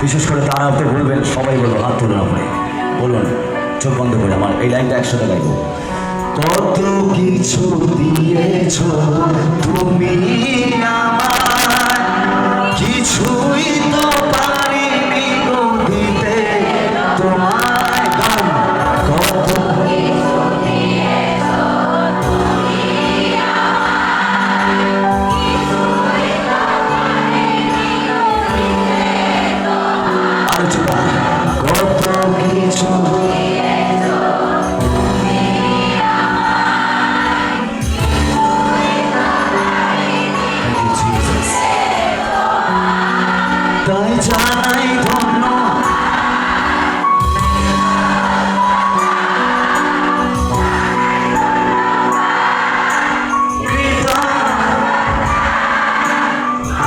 বিশেষ করে তারা তো বলবেন, সবাই বলবো, হাত তুলুন আপনি, বলুন চোখ বন্ধ করে আমার এই লাইনটা একসাথে গাইব। কত কিছু দিয়েছ তুমি আমায়, কিছুই তো পারিনি গো দিতে তোমায়। গান, কত তাই জানাই ধন্য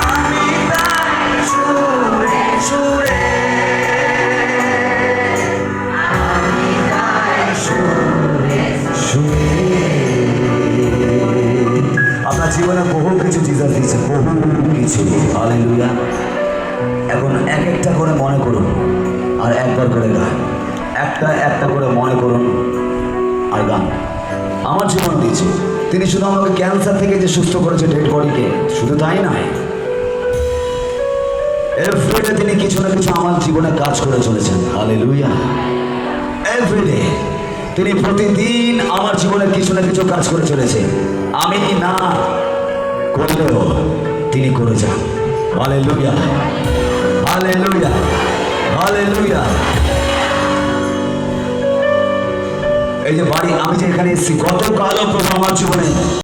আমি তাই সুরে সুরে আপনার জীবনে বহু কিছু জিজাস দিয়েছে, বহু কিছু। হালেলুয়া। এখন এক একটা করে মনে করুন আর একবার করে গান, একটা একটা করে মনে করুন আর গান। আমার জীবন দিয়েছে তিনি, শুধু আমাকে ক্যান্সার থেকে যে সুস্থ করেছে ডেড বডিকে, শুধু তাই নয়, এভরিডে তিনি কিছু না কিছু আমার জীবনে কাজ করে চলেছেন। হালেলুয়া। এভরিডে তিনি প্রতিদিন আমার জীবনে কিছু না কিছু কাজ করে চলেছে, আমি না করলেও তিনি করে যান। Hallelujah, hallelujah, hallelujah. এই যে বাড়ি, আমি যে এখানে এসেছি, গতকালও প্রভু আমার জীবনে